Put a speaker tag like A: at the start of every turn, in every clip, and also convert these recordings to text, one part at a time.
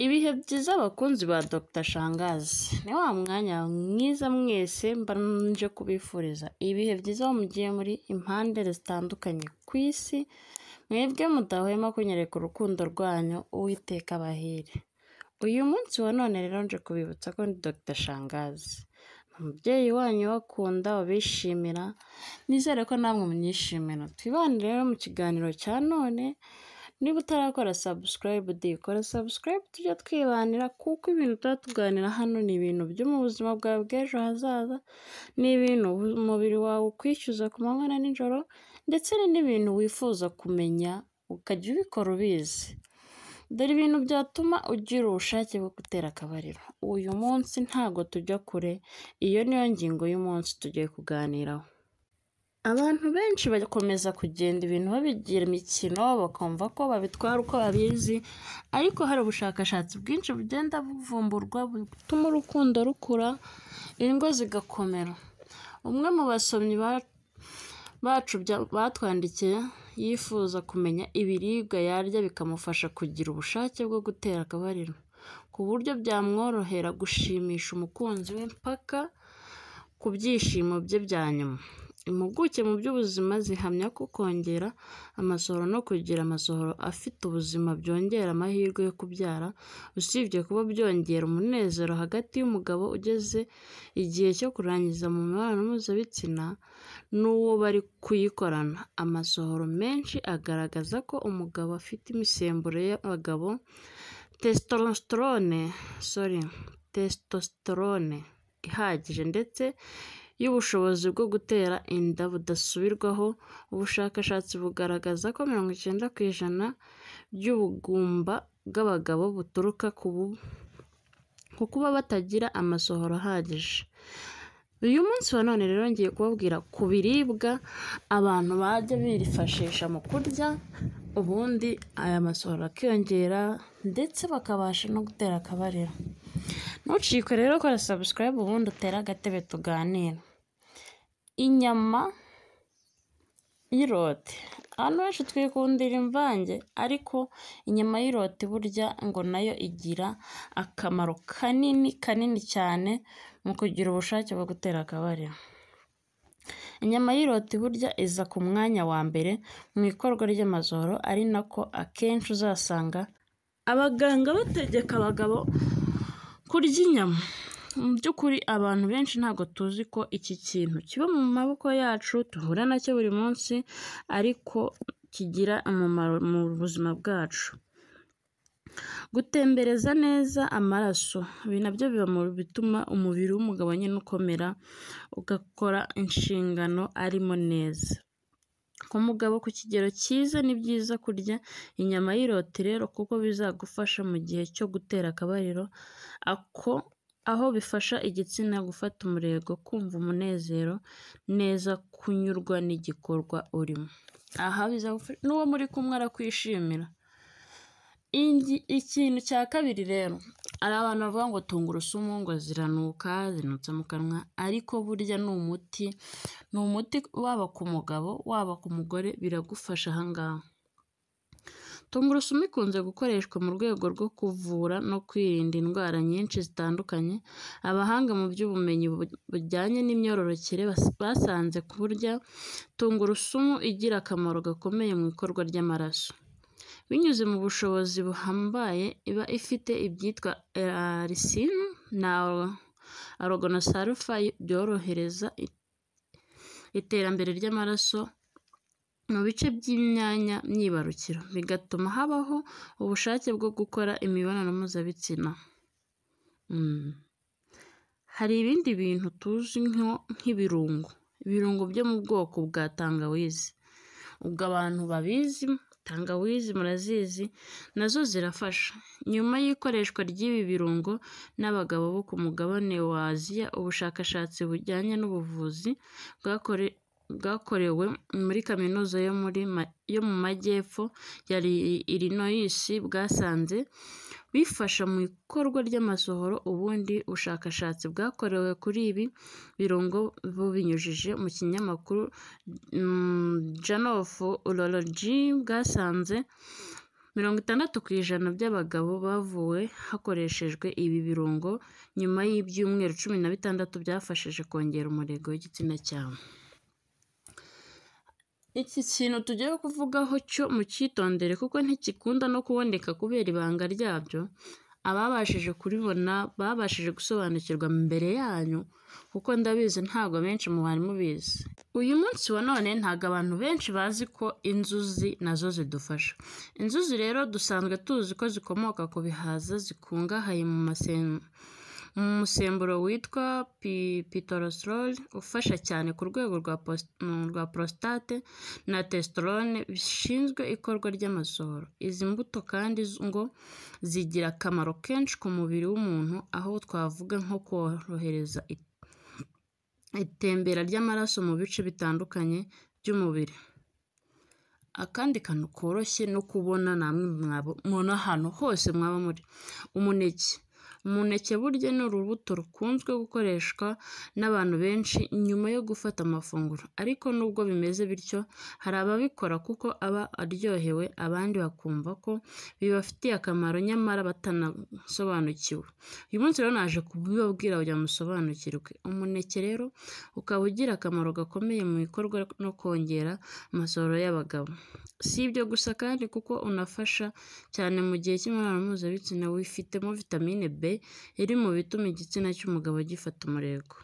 A: Ibihe byiza abakunzi ba Dr Shangazi, ni wa mwanya mwiza mwese mbanje kubifuriza ibihe byiza aho mugiye muri impande zitandukanye ku isi, mwebwe mudahwema kunyereka urukundo rwanyu, Uwiteka abahire. Uyu munsi wa none rero nje kubibutsa ko ndi Dr Shangazi, umubyeyi wanyu bakunda babishimira, nizere ko namwe munyishimira. Twibane rero mu kiganiro cya none. Niba utarakora subscribe kora subscribe tujya twibanira, kuko ibintu tuba tuganira hano ni ibintu byo mu buzima bwawe bw'ejo hazaza, ni ibintu umubiri wawe ukwishyuza ku manywa na nijoro, ndetse n'ibintu wifuza kumenya ukajya ubikora ubizi. Dore ibintu byatuma ugira ubushake bwo gutera akabariro. Uyu munsi ntago tujya kure, iyo niyo ngingo y'umunsi tugiye kuganiraho. Abantu benshi bakomeza kugenda ibintu babigira imikino, bakumva ko babitwara uko babizi, ariko hari ubushakashatsi bwinshi bugenda buvumburwa butuma urukundo rukura, ingo zigakomera. Umwe mu basomyi bacu batwandikiye yifuza kumenya ibiribwa yarya bikamufasha kugira ubushake bwo gutera akabariro, ku buryo byamworohera gushimisha umukunzi we mpaka ku byishimo bye bya nyuma. Impuguke mu by'ubuzima zihamya ko kongera amasohoro no kugira amasohoro afite ubuzima byongera amahirwe yo kubyara, usibye kuba byongera umunezero hagati y'umugabo ugeze igihe cyo kurangiza mu mibonano mpuzabitsina n'uwo bari kuyikorana. Amasohoro menshi agaragaza ko umugabo afite imisemburo y'abagabo testosterone ihagije, ndetse y'ubushobozi bwo gutera inda budasubirwaho. Ubushakashatsi bugaragaza ko 90% by'ubugumba bw'abagabo buturuka ku kuba batagira amasohoro ahagije. Uyu munsi wa none rero ngiye kubabwira ku biribwa abantu bajya birifashisha mu kurya, ubundi aya masohoro akiyongera ndetse bakabasha no gutera akabariro. Ntucikwe rero, kora subscribe ubundi utera agatebe tuganira. Inyama y'irote, abantu benshi twikundira imvange, ariko inyama y'irote burya ngo nayo igira akamaro kanini cyane mu kugira ubushake bwo gutera akabariro. Inyama y'irote burya iza ku mwanya wa mbere mu ikorwa ry'amasohoro, ari nako akenshi uzasanga abaganga bategeka abagabo kurya inyama. Mu by'ukuri abantu benshi ntabwo tuzi ko iki kintu kiba mu maboko yacu, duhura nacyo buri munsi, ariko kigira umumaro mu buzima bwacu. Gutembereza neza amaraso, ibi nabyo biba mu bituma umubiri w'umugabo nyine ukomera, ugakora inshingano arimo neza. Ku mugabo ku kigero cyiza ni byiza kurya inyama y'irote rero, kuko bizagufasha mu gihe cyo gutera akabariro, aho bifasha igitsina gufata umurego, kumva umunezero neza, kunyurwa n'igikorwa urimo. Aha bizagufasha n'uwo muri kumwe arakwishimira. Ikintu cya kabiri rero, hari abantu bavuga ngo tungurusumu ngo ziranuka, zinutse mu kanwa, ariko burya ni umuti waba ku mugabo waba ku mugore, biragufasha ahangaha. Tungurusumu ikunze gukoreshwa mu rwego rwo kuvura no kwirinda indwara nyinshi zitandukanye. Abahanga mu by'ubumenyi bujyanye n'imyororokere basanze kurya tungurusumu igira akamaro gakomeye mu ikorwa ry'amaraso, binyuze mu bushobozi buhambaye iba ifite ibyitwa lysine na organosulfa byorohereza iterambere ry'amaraso mu bice by'imyanya myibarukiro, bigatuma habaho ubushake bwo gukora imibonano mpuzabitsina. Hari ibindi bintu tuzi nk'ibirungo byo mu bwoko bwa tangawizi. Ubwo abantu babizi, tangawizi murazizi, nazo zirafasha. Nyuma y'ikoreshwa ry'ibi birungo n'abagabo bo ku mugabane wa Aziya, ubushakashatsi bujyanye n'ubuvuzi bwakorewe muri kaminuza yo mu majyepfo ya Illinois bwasanze bifasha mu ikorwa ry'amasohoro. Ubundi bushakashatsi bwakorewe kuri ibi birungo bubinyujije mu kinyamakuru Journal of Urology bwasanze 60% by'abagabo bavuwe hakoreshejwe ibi birungo nyuma y'ibyumweru 16 byafashije kongera umurego w'igitsina cyabo. Iki kintu tugiye kuvugaho cyo mu cyitondere kuko ntikikunda no kuboneka kubera ibanga ryabyo. Ababashije kuribona babashije gusobanukirwa mbere yanyu kuko ndabizi ntabwo benshi mu bari mubizi. Uyu munsi wa none ntabwo abantu benshi bazi ko inzuzi nazo zidufasha. Inzuzi rero dusanzwe tuzi ko zikomoka ku bihaza zikungahaye mu musemburo witwa pitosterol ufasha cyane ku rwego rwa prostate na testosterone bishinzwe ikorwa ry'amasohoro. Izi mbuto kandi ngo zigira akamaro kenshi ku mubiri w'umuntu, aho twavuga nko korohereza itembera ry'amaraso mu bice bitandukanye by'umubiri. Akandi kantu koroshye no kubona namwe mwabona ahantu hose mwaba muri, umuneke burya ni urubuto rukunzwe gukoreshwa n'abantu benshi nyuma yo gufata amafunguro, ariko nubwo bimeze bityo hari ababikora kuko aba aryohewe, abandi bakumva ko bibafitiye akamaro nyamara batanasobanukiwe. Uyu munsi rero naje kubibabwira kugira ngo musobanukirwe. Umuneke rero ukaba ugira akamaro gakomeye mu bikorwa no kongera amasohoro y'abagabo. Si ibyo gusa kandi kuko unafasha cyane mu gihe cy'imibonano mpuzabitsina, wifitemo vitamine B iri mu bituma igitsina cy'umugabo gifata umurego.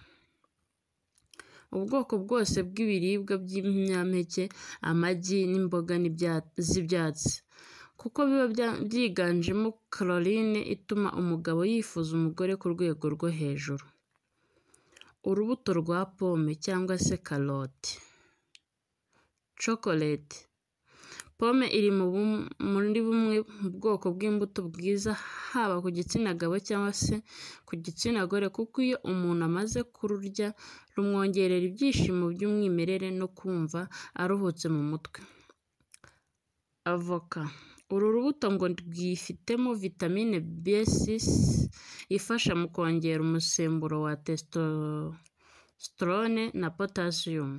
A: Ubwoko bwose bw'ibiribwa by'ibinyampeke, amagi n'imboga z'ibyatsi kuko biba byiganjemo caroline ituma umugabo yifuza umugore ku rwego rwo hejuru. Urubuto rwa pome cyangwa se karoti, chocolate. Pome iri muri bumwe mu bwoko bw'imbuto bwiza haba ku gitsina gabo cyangwa se ku gitsina gore kuko iyo umuntu amaze kururya rumwongerera ibyishimo by'umwimerere no kumva aruhutse mu mutwe. Avoka. Uru rubuto ngo rwifitemo vitamine B6 ifasha mu kongera umusemburo wa testosterone na potassium.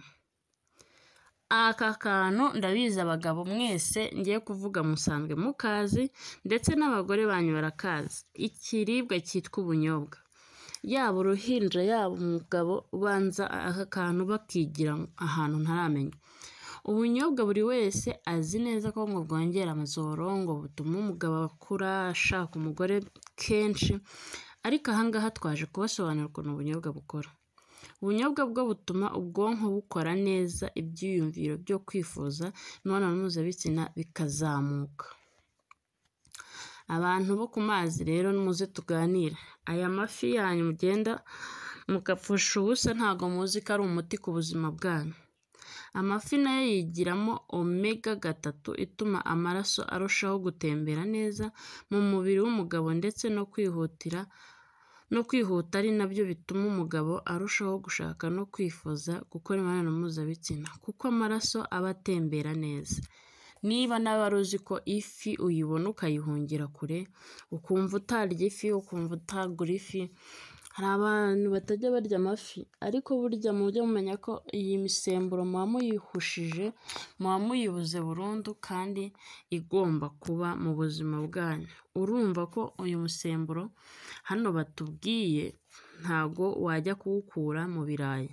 A: Aka kantu ndabizi abagabo mwese ngiye kuvuga musanzwe mukazi ndetse n'abagore banyu barakazi. Ikiribwa cyitwa ubunyobwa. Yaba uruhinja yaba umugabo ubanza aka kantu bakigira ahantu ntaramenya. Ubunyobwa buri wese azi neza ko ngo bwongera amasohoro, ngo butuma umugabo akura ashaka umugore kenshi, ariko ahangaha twaje kubasobanurira ukuntu ubunyobwa bukora. Ubunyobwa bwo butuma ubwonko bukora neza, ibyiyumviro byo kwifuza imibonano mpuzabitsina bikazamuka. Abantu bo ku mazi rero muze tuganira. Aya mafi yanyu mugenda mugapfusha ubusa ntago muzi ko ari umuti ku buzima bwanyu. Amafi nayo yigiramo omega 3 ituma amaraso arushaho gutembera neza mu mubiri w'umugabo ndetse no kwihuta ari nabyo bituma umugabo arushaho gushaka no kwifuza gukora imibonano mpuzabitsina kuko amaraso aba atembera neza. Niba nawe uzi ko ifi uyibona ukayihungira kure, ukumva utarya ifi, ukumva utagura ifi, hari abantu batajya barya amafi, ariko burya mujye mumenya ko iyi misemburo muba muyihushije, muba muyibuze burundu kandi igomba kuba mu buzima bwanyu. Urumva ko uyu musemburo hano batubwiye ntago wajya kuwukura mu birayi.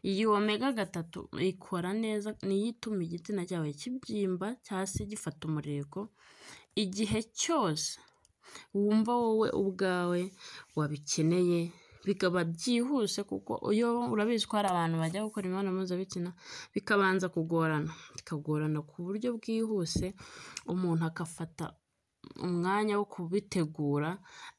A: Iyi omega 3 ikora neza, niyo ituma igitsina cyawe kibyimba cyangwa se gifata umurego igihe cyose wumva wowe ubwawe wabikeneye, bikaba byihuse kuko iyo urabizi ko hari abantu bajya gukora imibonano mpuzabitsina bikabanza bikagorana ku buryo bwihuse, umuntu akafata umwanya wo kubitegura,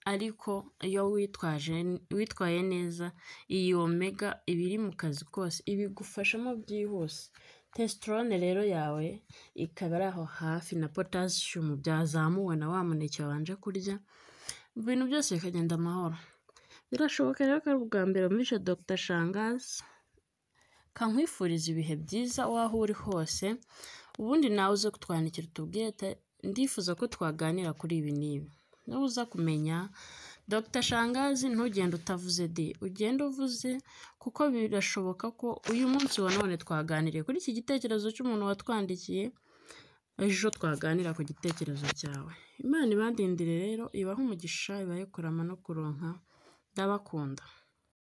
A: ariko iyo witwaye neza iyi omega iba iri mu kazi kose ibigufashamo byihuse. Testosterone rero yawe ikaba ari aho hafi na potassium byazamuwe na wa muneke wabanje kurya, ibintu byose bikagenda amahoro. Birashoboka rero ko ari ubwa mbere mwishe Dr. Shangazi, kankwifuriza ibihe byiza aho uri hose, ubundi nawe uze kutwandikira utubwire ndifuza ko twaganira kuri ibi n'ibi. Niba uza kumenya Dr. Shangazi ntugende utavuze ugende uvuze kuko birashoboka ko uyu munsi wa none twaganiriye kuri iki gitekerezo cy'umuntu watwandikiye ejo twaganira ku gitekerezo cyawe. Imana ibandindire rero, ibahe umugisha, ibahe kurama no kuronka, ndabakunda.